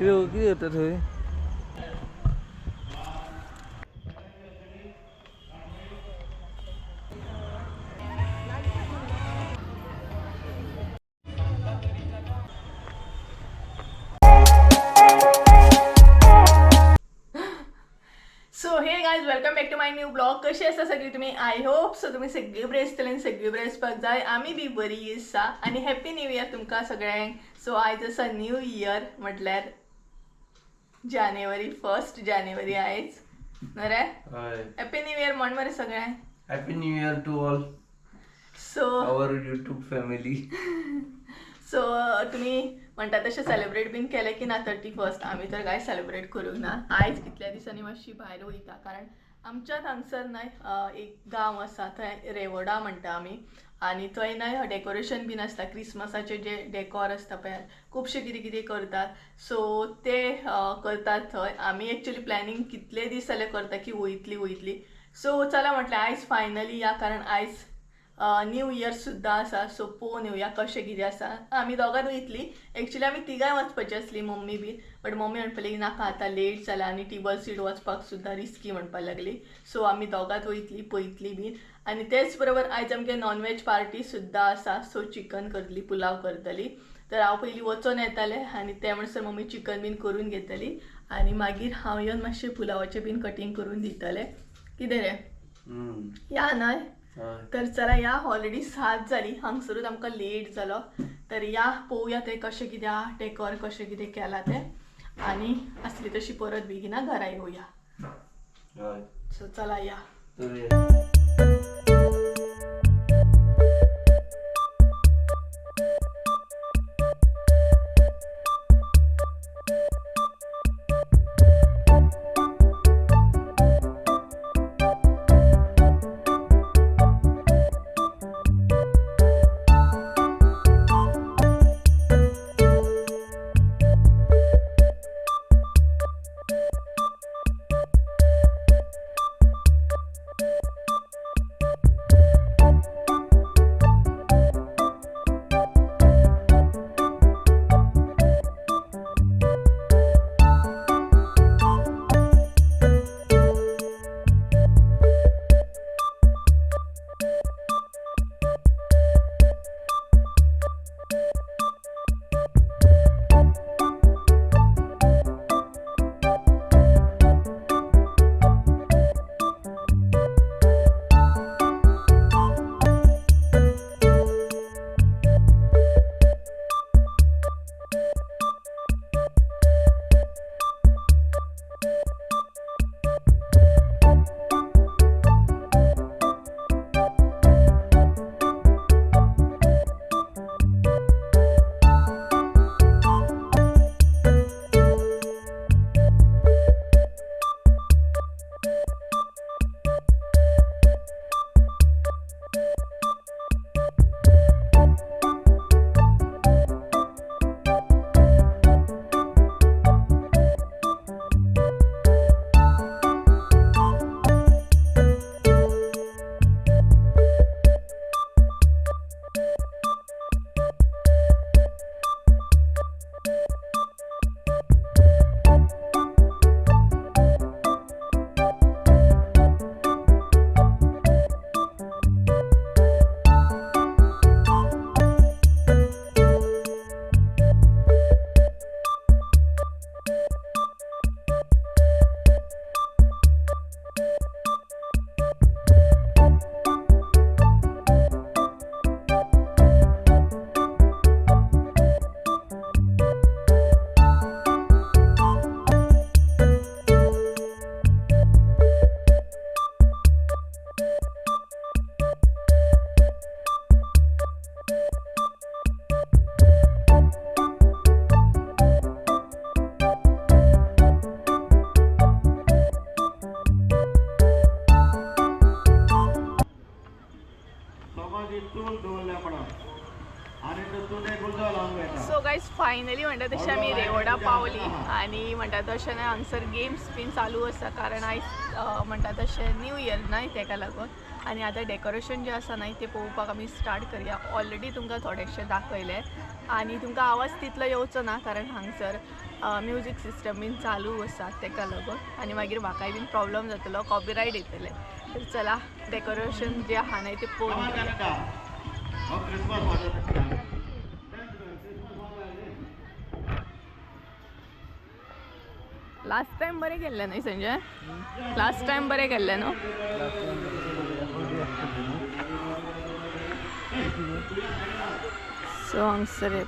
किती होतं थंय so hey guys welcome back to my new blog. कशी आसा सगळी तुम्ही? आय होप सो तुम्ही सगळी बरे आसतले आनी सगळी बरे आसपाक जाय. आमी बी बरी आसा आनी हॅपी न्यू इयर तुमकां सगळ्यांक. सो आयज आसा न्यू इयर म्हटल्यार जानेवारी 1 जानेवारी आयज न्हू रे. हॅपी न्यू इयर म्हण मरे सगळ्यांक. Happy new year to all so our YouTube family. So तुम्ही म्हणटा तशें सेलिब्रेट बीन केलें की ना 31st? आमी तर काय सेलिब्रेट करूंक ना. आयज कितल्या दिसांनी मातशी भायर वयता कारण आमच्या हांगसर न्हय एक गांव आसा थंय रेवोडा म्हणटा आमी आनी थंय न्हय डेकोरेशन बीन आसता. क्रिसमसाचे जे डेकोर आसता पळय खुबशे कितें कितें करतात. सो ते करतात थंय. आमी एक्चुअली प्लॅनिंग कितले दीस जाले करता की वयतली. सो चला म्हटलें आयज फायनली या कारण आयज न्यू इयर सुद्दां आसा. सो पळोवन येवया कशें कितें आसा. आमी दोगांच वयतली. एक्चुअली आमी तिगांय वचपाची आसली मम्मी बीन बट मम्मी म्हणपाली नाका आतां लेट जाला आनी टिबल सीट वचपाक सुद्दां रिस्की म्हणपाक लागली. सो आमी दोगांच वयतली पळयतली बीन आनी तेच बरोबर आयज आमगे नॉनवेज पार्टी सुद्दां आसा. सो चिकन करतली पुलाव करतली. तर हांव पयलीं वचून येतालें आनी ते म्हणसर मम्मी चिकन बीन करून घेतली आनी मागीर हांव येवन मातशें पुलावाचें बीन कटींग करून दितलें. कितें रे या न्हय? तर चला या. ऑलरेडी 7 जाली हांगसरूच आमकां लेट जालो. तर या पळोवया ते कशें कितें आहा डेकोर कशें कितें केलां तें आनी असली तशी परत बेगिना घरा येवया. सो चला या. सो गाईज फायनली म्हणटा तशें आमी रेवोडा पावली आनी म्हणटा तशें न्हय हांगसर गेम्स बीन चालू आसा कारण आयज म्हणटा तशें न्यू इयर न्हय तेका लागून आनी आतां डेकोरेशन जें आसा न्हय तें पळोवपाक आमी स्टार्ट करया. ऑलरेडी तुमकां थोडेशें दाखयलें आनी तुमकां आवाज तितलो येवचो ना कारण हांगसर म्युजीक सिस्टम बीन चालू आसा तेका लागून आनी मागीर म्हाकाय बीन प्रॉब्लम जातलो कॉपीरायट येतले तर चला डेकोरेशन जे आहा न्हय ते पळोवन घेवया. लास्ट टाइम बरें केल्लें न्हय संजय लास्ट टाइम बरें केल्लें न्हू सो हांगसर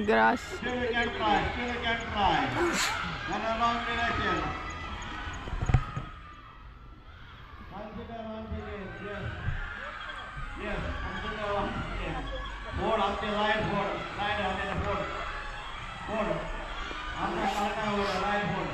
grass board up the line board, line on the board, board, on the line board.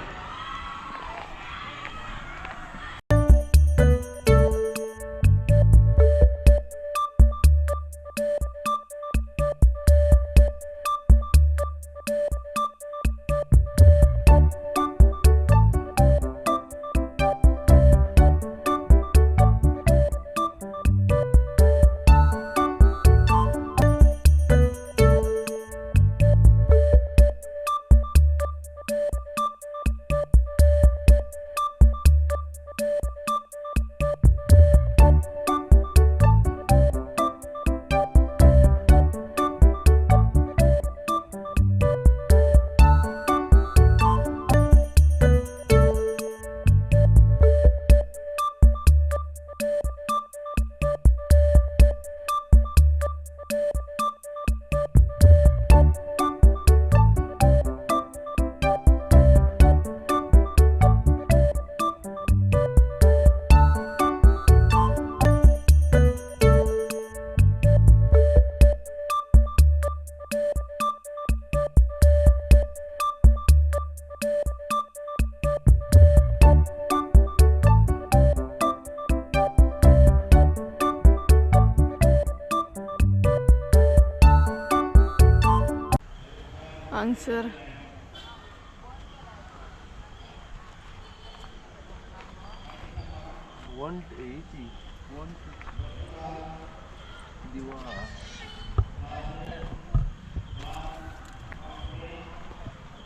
हांगसर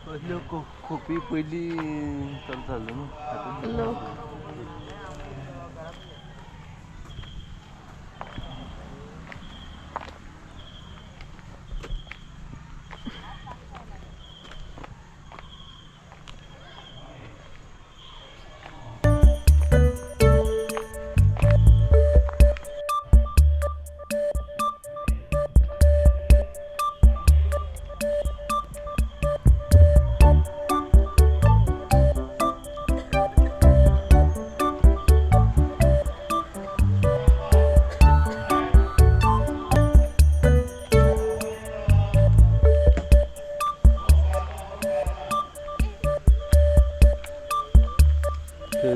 पहिलं खोपी पहिली चालू झालं ना लोक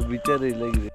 बिचारे लगे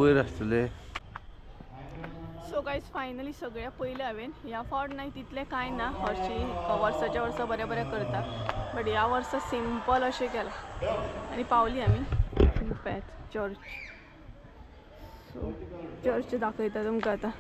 वयर आसतले. सो गायज फायनली सगळ्या पयले हांवें ह्या फावट नाही तितले कांय ना हरशी वर्साच्या वर्सा बरें बरें करता बट ह्या वर्सा सिंपल अशें केलां आनी पावली आमी पॅथ चर्च. सो चर्च दाखयता तुमकां आतां.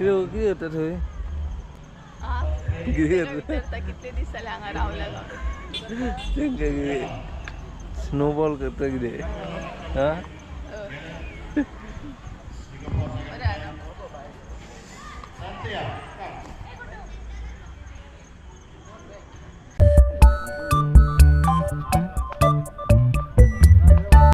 किती होतं थंय आ? किती तेका होतं विचारता कितले दीस जाले हांगा रावला जावन स्नोबॉल करता कितें हा